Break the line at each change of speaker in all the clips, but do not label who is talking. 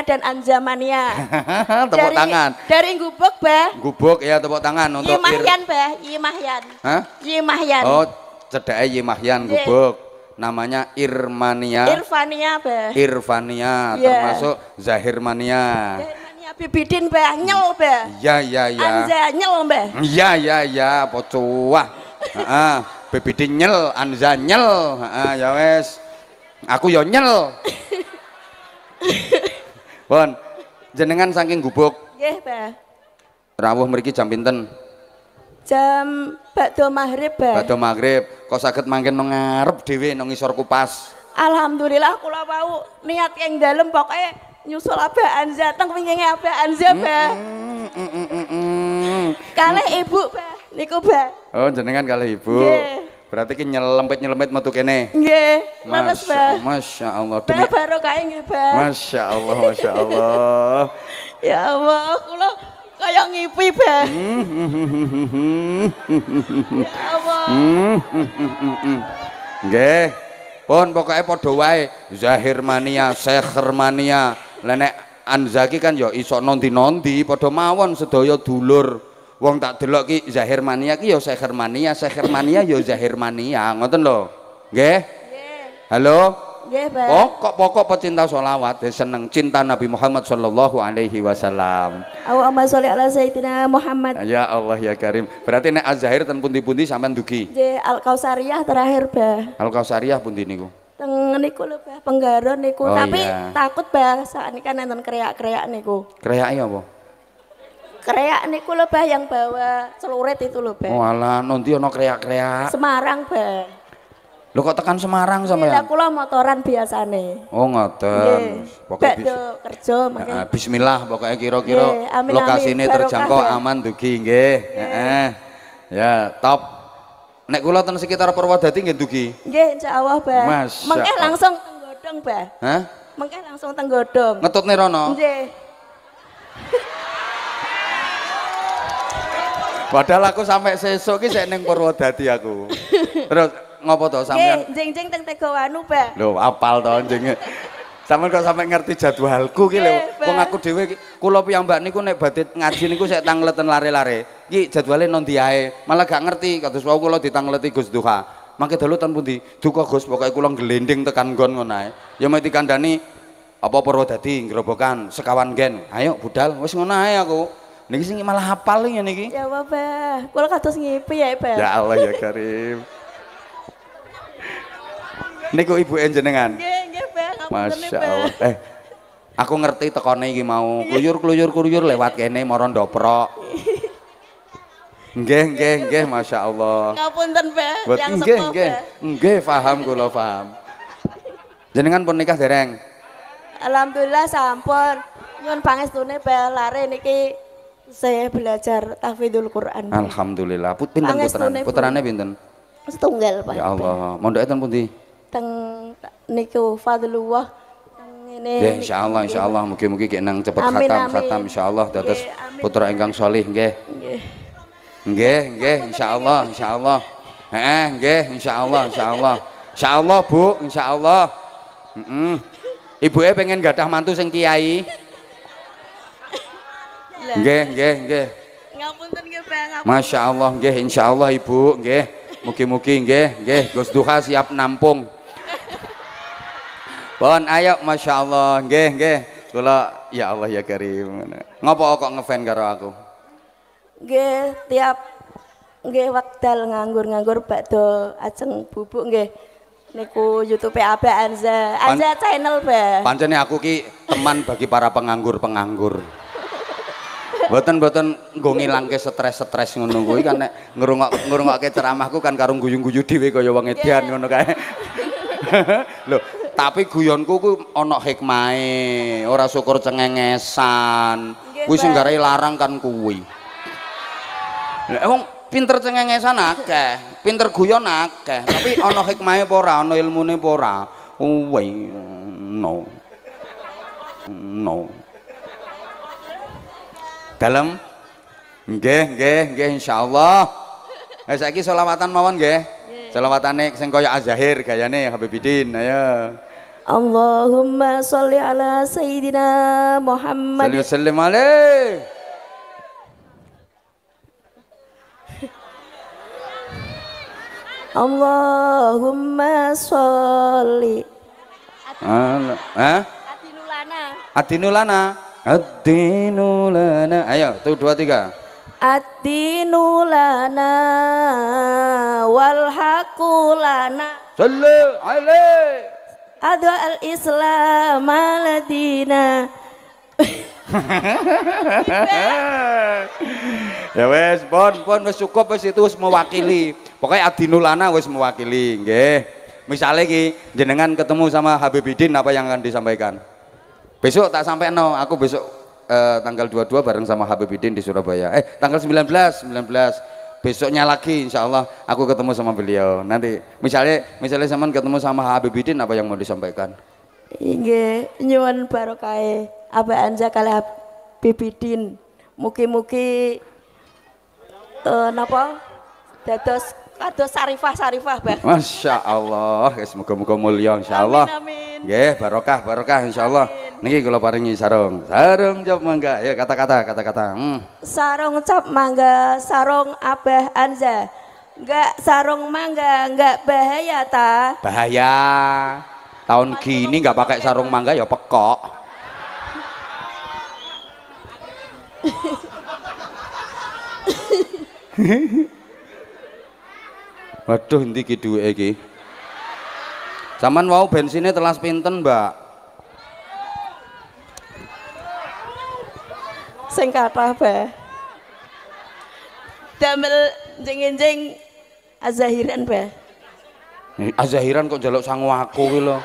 dan Anjamania.
Tepuk tangan.
Dari Gubuk, Bah.
Gubuk ya, tepuk tangan untuk
Yimahyan, Bah. Yimahyan.
Hah?
Yimahyan.
Oh, cedake Yimahyan Gubuk. Namanya Irmania.
Irfania, Bah.
Irfania, termasuk Zahirmania.
Zahirmania Bibidin, Bah. Nyel, Bah.
Ya, ya, ya.
Anja nyel, Bah.
Ya, ya, ya, pocuah. Heeh, Bibidin nyel, Anza nyel. Heeh, ya wes. Aku yo nyel. Pun jenengan saking Gubuk.
Nggih, Bah.
Rawuh mriki jam pinten?
Jam bakdo maghrib, Bah.
Bakdo maghrib. Kok saged mangken nang ngarep dhewe nang ngisor kupas?
Alhamdulillah kula wau niat yang dalem pokoke nyusul Abah Anza teng winginge Abah Anza, Bah. Kalih ibu, Bah. Niku, Bah.
Oh, jenengan kalih ibu.
Nggih.
Berarti ki nyelempit-nyelempit metu kene.
Nggih, leres, Bah.
Masya Allah.
Bah baru kae nggih, Bah.
Masya Allah, Masya Allah.
Ya Allah, kula kaya ngipi, Bah. Ya Allah.
Nggih. Pun pokoknya padha wae. Zahirmania, Sekhermania. Lah nek Anzaki kan ya iso nondi-nondi padha mawon sedaya dulur. Wong tak delok ki Zahirmania ki ya Sekhermania, Sekhermania ya Zahirmania, ngoten lho. Nggih?
Nggih.
Halo?
Nggih, Bah.
Pokok pecinta sholawat, seneng cinta Nabi Muhammad sallallahu alaihi wasallam.
Allahumma sholli ala sayyidina Muhammad.
Ya Allah ya Karim. Berarti nek Az-Zahir ten pundi-pundi sampean dugi?
Nggih, Al-Kausariyah terakhir, Bah.
Al-Kausariyah pundi niku?
Teng niku lho, Bah, Penggaron niku.
Oh,
Tapi
iya.
takut, Bah, sakniki kan enten kreak-kreak niku.
Kreyake apa?
Kreak niku lho, Bah, yang bawa celurit itu lho, Bah.
Oh alah, nanti ono kreak-kreak.
Semarang, Bah.
Lho kok tekan Semarang
Lah
sampean?
kula motoran biasane.
Oh ngoten.
Nggih.
Pokoknya
Bakdo kerja mangke.
bismillah pokoknya kira-kira
Nggih, amin,
lokasine
amin.
terjangkau
Barokah, Bah.
aman dugi nggih. Heeh. Ya, top. Nek kula ten sekitar Purwodadi nggih dugi.
Nggih, insyaallah, Bah.
Masya
Mengke
Allah.
langsung teng godhong, Bah.
Hah?
Mengke langsung teng godhong.
Ngetutne rono.
Nggih.
Padahal aku sampai sesuk ki sik ning Purwodadi aku. Terus ngopo to sampean?
Nggih, jeng-jeng teng Tegawanu, Bah.
Lho, apal to jenenge. Sampeyan kok sampe ngerti jadwalku ki lho.
Nggih, Bah.
Wong aku dhewe kula piyambak niku nek badhe ngaji niku sik tangleten lare-lare. Iki jadwale nondi ae. Malah gak ngerti kados wau kula ditangleti Gus Duha. Mangke dalu ten pundi? Duka Gus, pokoke kula glending tekan nggon ngono ae. Ya mek dikandani apa Purwodadi Grobogan sekawan gen. Ayo budal, wis ngono ae aku. Niki sing malah hafal ngene iki.
Ya Allah, Bah. Kula kados ngipi ya, Bah.
Ya Allah ya Karim. Niku ibu jenengan.
Nggih, nggih, Bah. Ngapunten,
Masya
Bah.
Allah. Aku ngerti tekone iki mau kluyur lewat kene mara ndoprok. Nggih, Masya Allah.
Ngapunten, Bah.
Buat
Yang
nggih,
sepuh,
nggih.
Bah.
Nggih, paham kula paham. Jenengan pun nikah dereng?
Alhamdulillah sampun. Nyuwun pangestune, Bah, lare niki saya belajar tahfidzul Quran. Bah.
Alhamdulillah. Pinten putrane?
Pangestune, Bu.
Putrane pinten?
Setunggal, Pak.
Ya Allah. Mondoke ten pundi?
Teng niku Fadlullah teng ngene.
Nggih, insyaallah mugi-mugi kek nang cepet
Amin,
khatam
amin.
insyaallah dados
Nggih, amin.
putra ingkang sholih nggih.
Nggih.
Nggih, insyaallah. Heeh, nggih, insyaallah. Insyaallah, Bu, insyaallah. Heeh. Ibuke pengen gadah mantu sing kiai.
Lah.
Nggih.
Ngapunten nggih, Bang. Ngapunten.
Masya Allah, nggih, insyaallah Ibu, nggih. Mugi-mugi nggih, Gus Duha siap nampung. Pun ayo, Masya Allah, nggih. Kula ya Allah ya Karim. Ngopo kok ngefan karo aku?
Nggih, tiap nggih wekdal nganggur-nganggur bakdo ajeng bubuk nggih. Niku YouTube Abah Anza. Anza channel, Bah.
Pancene aku ki teman bagi para penganggur-penganggur. Mboten nggo ngilangke stres-stres ngono kuwi kan nek ngrungokke ceramahku kan karo guyu-guyu dhewe kaya wong edan ngono kae. Lho, tapi guyonku ku ana hikmahe, ora syukur cengengesan. Kuwi sing garae larang kan kuwi. Lah wong pinter cengengesan akeh, pinter guyon akeh, tapi ana hikmahe apa ora, ana ilmune apa ora? Kuwi no. Dalem? Nggih insyaallah. Saiki selawatan mawon nggih. Selawatane sing kaya Az-Zahir gayane Habibidin. Ayo.
Allahumma sholli ala sayyidina Muhammad.
Sallallahu sallim alaih.
Allahumma sholli
Adinulana. Adinulana. Adinulana. Ayo, tuh 2 3.
Adinulana wal haqulana.
Sallallahu alaihi.
Adu al Islam aladina.
Ya wes, pon wis cukup wis itu wis mewakili. Pokoknya Adinulana wis mewakili, nggih. Misalnya ki jenengan ketemu sama Habibidin, apa yang akan disampaikan? Besok tak sampai no, aku besok tanggal 22 bareng sama Habibidin di Surabaya. Tanggal 19 besoknya lagi insya Allah aku ketemu sama beliau. Nanti misalnya zaman ketemu sama Habibidin, apa yang mau disampaikan?
Nggih, nyuwun barokah apa anja kali Habibidin. Mugi-mugi napa dados kados sarifah Bah.
Masya Allah, semoga mulia insya Allah.
Amin.
Nggih, barokah insya Allah. Niki kula paringi sarung cap mangga. Ya kata-kata.
Sarung cap mangga, sarung Abah Anza. Enggak sarung mangga, enggak bahaya ta?
Bahaya. Tahun gini nggak pakai sarung mangga ya pekok. Waduh, endi ki duweke iki? Saman wau bensinnya telas pinten, Mbak?
Sing kathah Bah. Damel jeng-jeng azahiran Bah.
Azahiran kok njaluk sangu aku ki lho.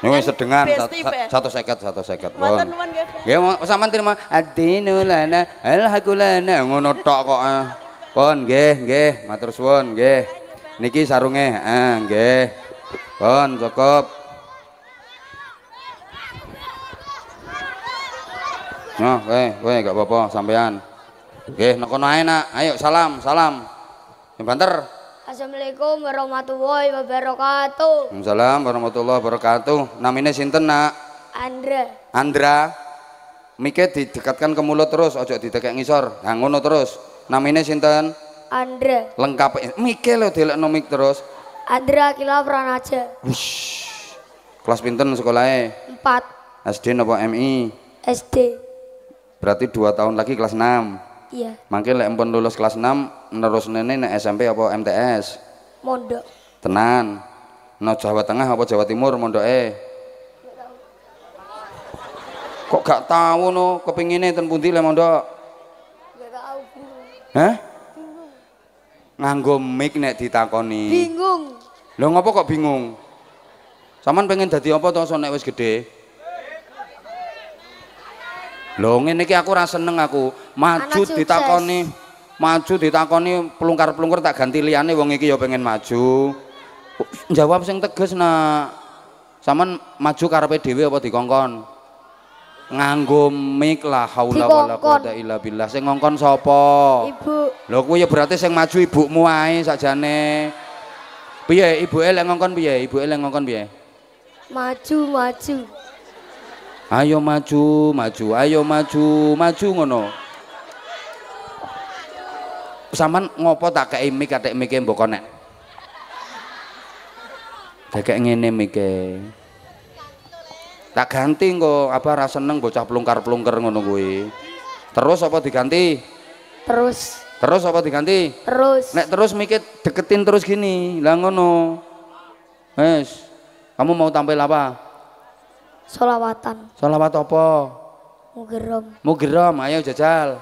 Ya wis sedengan 150.
Mboten nuwun nggih Bah.
Nggih, sampean terima adinulana alhaqulana ngono tok kok. Pon nggih, matur suwun nggih. Niki sarunge, nggih. Pon cukup. Nah, kowe gak apa-apa sampean. Nggih, nek kono ae nak. Ayo salam. Sing banter.
Assalamualaikum warahmatullahi wabarakatuh.
Waalaikumsalam warahmatullahi wabarakatuh. Namine sinten, Nak? Andra. Mike didekatkan ke mulut terus, ojo didekek ngisor. Ha ngono terus. Namine sinten?
Andra.
Lengkap. Mike lho delekno mik terus.
Andra Kila Pranaja.
Wush. Kelas pinten sekolahe?
4
SD napa MI?
SD.
Berarti 2 tahun lagi kelas 6.
Iya.
Mangke lek empun lulus kelas 6 nerus nene nek SMP apa MTS?
Mondok.
Tenan. No Jawa Tengah apa Jawa Timur mondoke? Kok gak tahu no kepingine ten pundi le mondok?
Gak tahu.
Hah? Nganggo mic nek ditakoni.
Bingung.
Lho ngopo kok bingung? Saman pengen dadi apa to nek wis gedhe? Lho ngene iki aku ora seneng aku. Maju ditakoni pelungkar-pelungkar tak ganti liyane wong iki ya pengen maju. Jawab sing tegas nak. Saman maju karepe dhewe apa dikongkon? Nganggo mic la haula wala quwata illa billah. Sing ngongkon sapa?
Ibu.
Lho kuwi ya berarti sing maju ibumu ae sakjane. Piye ibuke lek ngongkon piye?
Maju.
Ayo maju, ayo maju ngono. Saman ngopo tak kei mik atik mike mbok konek. Kakek ngene mike. Tak ganti engko apa ra seneng bocah plungkar-plungker ngono kuwi. Terus apa diganti? Terus apa diganti? Nek terus mike deketin terus gini. Lah ngono. Wes. Kamu mau tampil apa?
Solawatan.
Solawat apa? Mugerom, ayo jajal.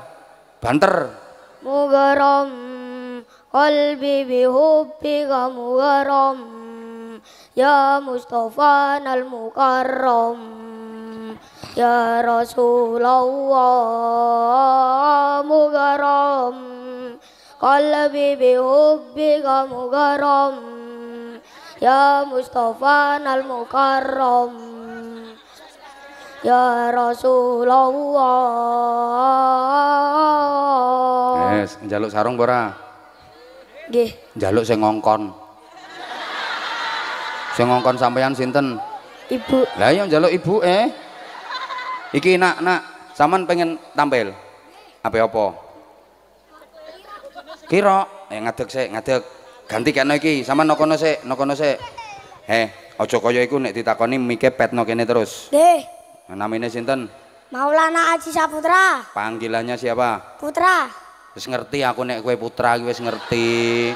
Banter.
Mugerom, qalbi bihubbika mugerom, ya Mustafa al-Mukarram, ya Rasulullah mugerom, qalbi bihubbika mugerom, ya Mustafa al-Mukarram, ya Rasulullah.
Yes, njaluk sarung ora?
Nggih.
Njaluk sing ngongkon. Sing ngongkon sampean sinten?
Ibu.
Lah iya njaluk ibu Iki nak sampean pengen tampil. Apa? Kira ngadeg sik, ngadeg. Ganti kene iki, sampean nokono sik. Aja kaya iku nek ditakoni mike petno kene terus.
Nggih.
Namine sinten?
Maulana Haji Saputra.
Panggilannya siapa?
Putra.
Wis ngerti aku nek kowe putra iki wis ngerti.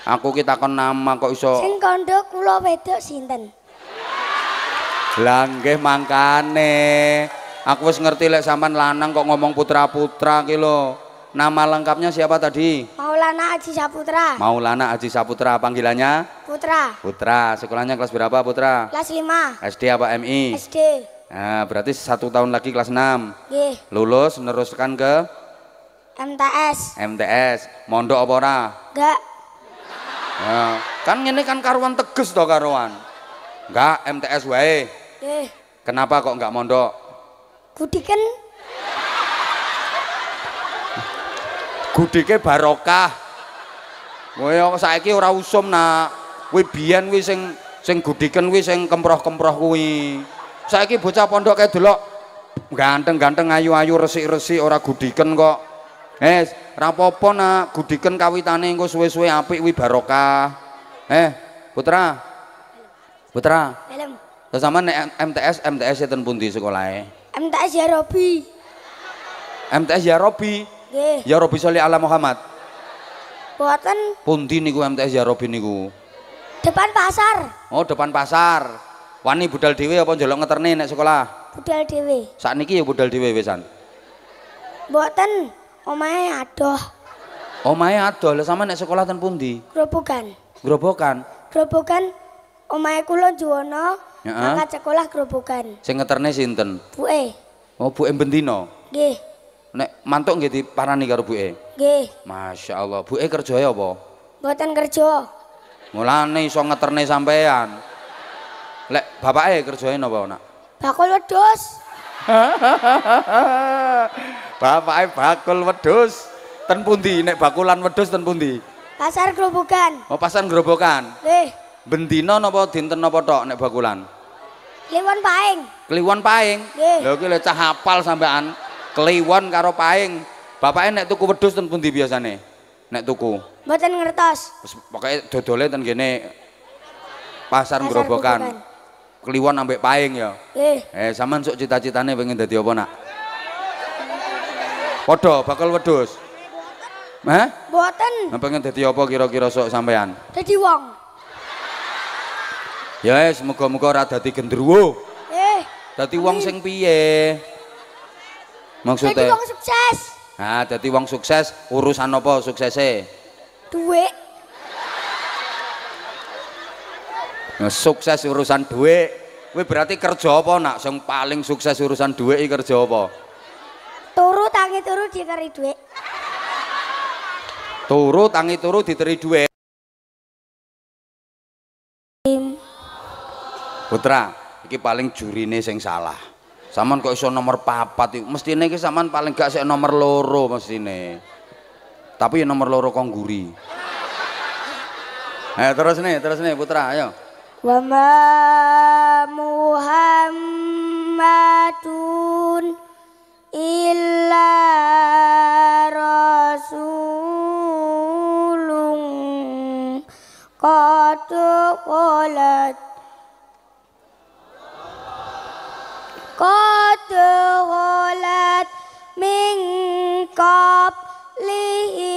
Aku ki takon nama kok iso.
Sing kandha kula wedok sinten?
Lah nggih mangkane. Aku wis ngerti lek sampean lanang kok ngomong putra-putra ki lho. Nama lengkapnya siapa tadi?
Maulana Haji Saputra.
Maulana Haji Saputra, panggilannya?
Putra.
Putra. Sekolahnya kelas berapa Putra?
Kelas 5.
SD apa MI?
SD.
Nah, berarti 1 tahun lagi kelas 6.
Nggih.
Lulus meneruskan ke
MTS.
MTS. Mondok apa ora?
Enggak.
Ya, kan ini kan karuan teges toh karuan. Enggak, MTS wae.
Nggih.
Kenapa kok enggak mondok?
Gudiken.
Gudike barokah. Kowe saiki ora usum nak. Kuwi biyen kuwi sing gudiken kuwi sing kemproh-kemproh kuwi. Saiki bocah pondok kae delok ganteng-ganteng ayu-ayu resik-resik ora gudiken kok. Rapopo nak gudiken kawitane engko suwe-suwe apik kuwi barokah. Putra.
Helm.
Terus sampean nek MTS ten pundi sekolahe?
MTS ya Robi.
MTS ya Robi.
Nggih.
Ya Robi Sholli ala Muhammad.
Boten
Pundi niku MTS ya Robi niku?
depan pasar.
Oh, depan pasar. Wani budal dhewe apa njaluk ngeterne nek sekolah?
Budal dhewe.
Sakniki ya budal dhewe wisan.
Boten omahe adoh.
Omahe adoh, lha sampean nek sekolah ten pundi?
Grobogan.
Grobogan.
Grobogan omahe kula Juwono.
Heeh.
Mangkat sekolah Grobogan.
Sing ngeterne sinten?
Buke.
Oh, Buke Bendino.
Nggih.
Nek mantuk nggih diparani karo Buke.
Nggih.
Masya Allah. Buke kerjae apa?
Boten kerja.
Mulane iso ngeterne sampean. Lek bapake kerjae napa, Nak?
Bakul wedhus.
Bapake bakul wedhus. Ten pundi nek bakulan wedhus ten pundi?
Pasar Grobogan.
Oh, pasan Grobogan.
Nggih.
Bendino napa dinten napa tok nek bakulan?
Kliwon paing.
Kliwon paing.
Nggih.
Lha iki lek cah hafal sampean. Kliwon karo paing. Bapake nek tuku wedhus ten pundi biasane? Nek tuku.
Boten ngertos.
Wis pokoke dodole ten kene pasar Grobogan. Kliwon ambek paing ya.
Nggih.
Sampean sok cita-citane pengen dadi apa, Nak? Padha bakal wedhus.
Boten.
Pengen dadi apa kira-kira sok sampean?
Dadi wong.
Ya wis muga-muga ora dadi gendruwo. Dadi wong sing piye?
Dadi
Maksudnya?
wong sukses.
Nah, dadi wong sukses urusan apa suksese?
Duit.
Sukses urusan duit. Kuwi berarti kerja apa, Nak? Sing paling sukses urusan duit iki kerja apa?
Turu tangi turu dikeri duit.
Turu tangi turu diteri duit. Putra, iki paling jurine sing salah. Saman kok iso nomor 4 iki. Mestine iki sampean paling gak sik nomor 2 mestine. Tapi ya nomor 2 kok ngguri. Terus nih Putra, ayo.
Wa ma Muhammadun illa rasulun qad kholat min qablihi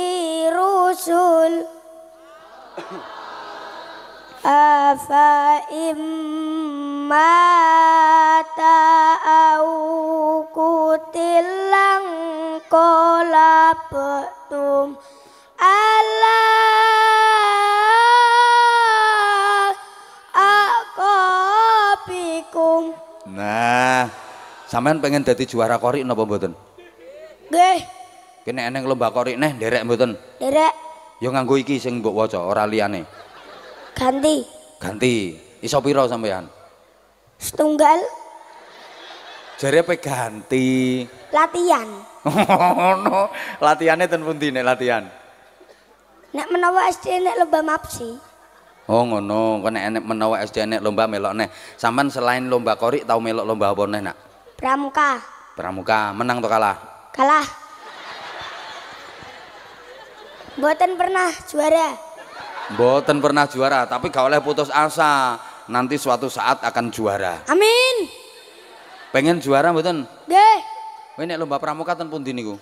rusul afa immata au kutilang qalabatum ala aqabikum.
Nah, sampean pengen dadi juara korik napa mboten?
Nggih.
Kene eneng lomba korik neh nderek mboten?
Derek.
Ya nganggo iki sing mbok waca, ora liyane.
Ganti.
Iso pira sampean?
Setunggal.
Jare pe ganti.
Latihan.
Ono. Latihane ten pundi nek latihan?
Nek menawa SD nek lomba mapsi.
Oh ngono, kok nek enek menawa SD enek lomba melok neh. Sampeyan selain lomba korik tau melok lomba apa neh, Nak?
Pramuka.
Pramuka, menang atau kalah?
Kalah. Mboten pernah juara.
Mboten pernah juara, tapi gak oleh putus asa. Nanti suatu saat akan juara.
Amin.
Pengen juara mboten?
Nggih.
Kowe nek lomba pramuka ten pundi niku?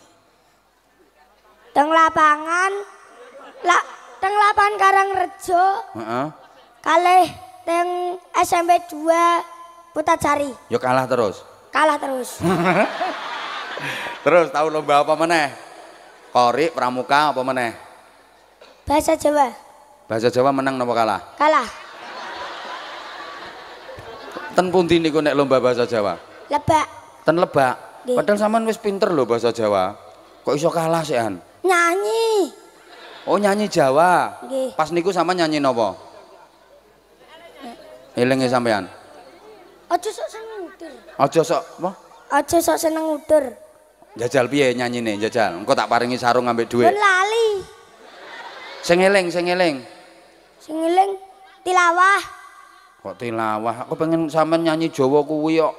Teng lapangan. Teng lapangan Karangrejo.
Heeh.
Kalih teng SMP 2 Putrajaya.
Yo kalah terus.
Kalah terus.
Terus tahu lomba apa meneh? Korik, pramuka apa meneh?
Bahasa Jawa.
Bahasa Jawa menang napa kalah?
Kalah.
Ten pundi niku nek lomba bahasa Jawa?
Lebak.
Ten Lebak.
Nggih.
Padahal sampean wis pinter lho bahasa Jawa. Kok iso kalah sih An?
Nyanyi.
Oh nyanyi Jawa.
Nggih.
Pas niku sampean nyanyi napa? Elinge sampean.
Aja sok seneng udur.
Aja sok apa?
Aja sok seneng udur.
Jajal piye nyanyine jajal? Engko tak paringi sarung ambek
Pun
dhuwit.
lali.
Sing eling, sing eling.
Sing eling tilawah.
Kok tilawah? Aku pengen sampean nyanyi Jawa kuwi kok.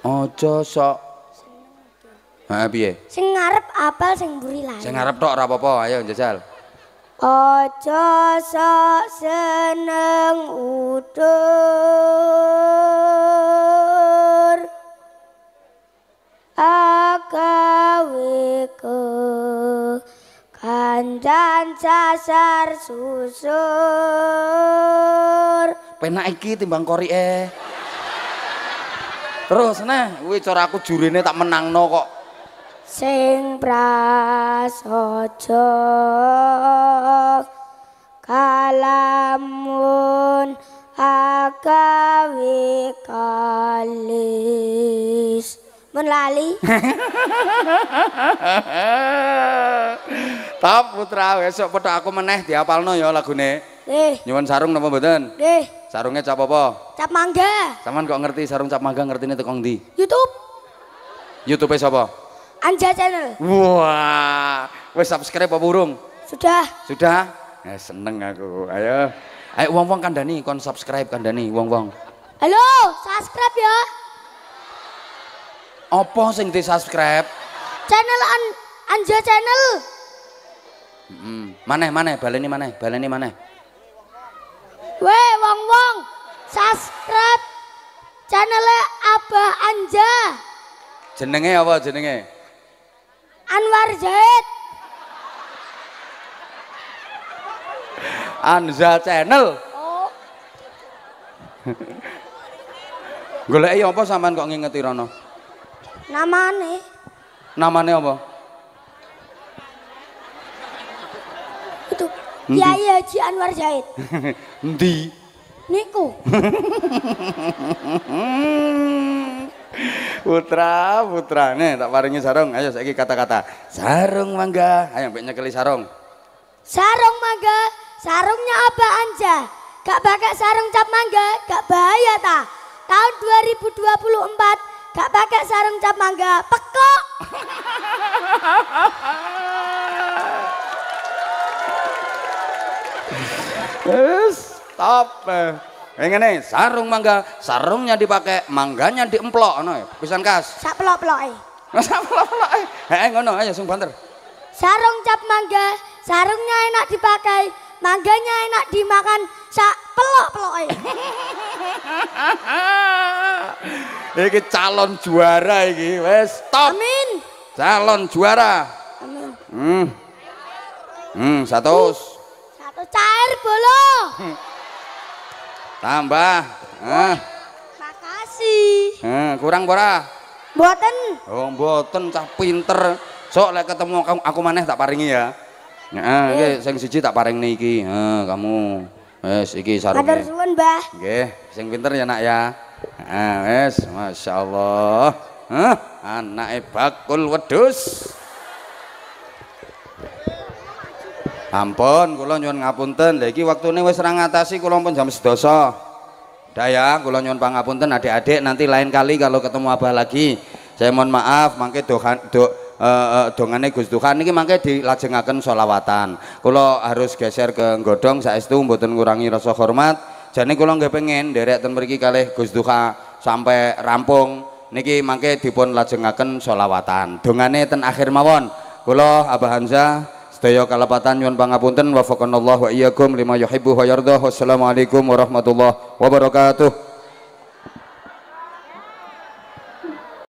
Aja sok. Ha piye?
Sing ngarep apal sing mburi lali.
Sing ngarep tok ora apa-apa, ayo jajal.
Aja sok seneng udur. Agawe ke kancan sasar susur.
Penak iki timbang korike. Terus nah, kuwi cara aku jurine tak menangno kok.
Sing prasaja kalamun agawe kalis menlali.
Top putra, besok foto aku meneh diapalno ya lagune.
Nggih,
Nyuwun sarung napa mboten?
nggih,
Sarungnya cap apa?
cap mangga.
Sampeyan kok ngerti sarung cap mangga ngertine teko ndi?
YouTube
YouTube-e sapa?
Anja Channel.
Wah, wis subscribe apa burung?
Sudah.
Sudah? Ya seneng aku. Ayo. Ayo wong-wong kandhani kon subscribe kandhani wong-wong.
Halo, subscribe ya.
Apa sing di-subscribe?
Channel Anja Channel.
Maneh, baleni maneh.
Weh, wong-wong, subscribe channel Abah Anja.
Jenenge apa jenenge?
Anwar Zahid.
Anja Channel.
Oh,
Goleki apa sampean kok ngingeti rono?
namane
Namane apa?
itu
Endi?
Kiai Haji Anwar Zahid.
Endi?
Niku.
Putra, nih tak paringi sarung. Ayo saiki kata-kata. Sarung mangga. Ayo mbek nyekeli sarung.
Sarung mangga, sarungnya Abah Anja. Gak pakai sarung cap mangga, gak bahaya ta. Tahun 2024 gak pakai sarung cap mangga, pekok.
Yes, top. Ngene, sarung mangga, sarungnya dipakai, mangganya diemplok ngono ya. Pisan kas.
Sak pelok-peloke.
Masa pelok-pelok. Ngono ayo sing banter.
Sarung cap mangga, sarungnya enak dipakai, mangganya enak dimakan, sak pelok-peloke.
Iki calon juara iki, wes top.
Amin.
Calon juara.
Amin.
Satu.
Satu cair bolo.
Tambah.
Makasih.
Kurang ora?
Mboten.
Oh, mboten cah pinter. Sok lek ketemu aku maneh tak paringi ya. Heeh, iki sing siji tak paringne iki. Kamu. Wes iki
Matur
sarunge.
suwun, Mbah.
Nggih, sing pinter ya nak ya. Wes, masyaallah. Anake bakul wedhus. Ampun, kula nyuwun ngapunten. Lha iki waktune wis ra ngatasi kula pun jam 12. Dah ya, kula nyuwun pangapunten adik-adik, nanti lain kali kalau ketemu Abah lagi. Saya mohon maaf, mangke dongane Gus Duka niki mangke dilajengaken sholawatan. Kula harus geser ke nggodhong saestu mboten ngurangi rasa hormat. Jane kula nggih pengen nderek ten mriki kalih Gus Duka sampai rampung niki mangke dipun lajengaken sholawatan. Dongane ten akhir mawon. Kula Abah Hamzah sedaya kalepatan nyuwun pangapunten wafaqanallahu wa iyyakum lima yuhibbu wa yardah. Wassalamualaikum warahmatullahi wabarakatuh.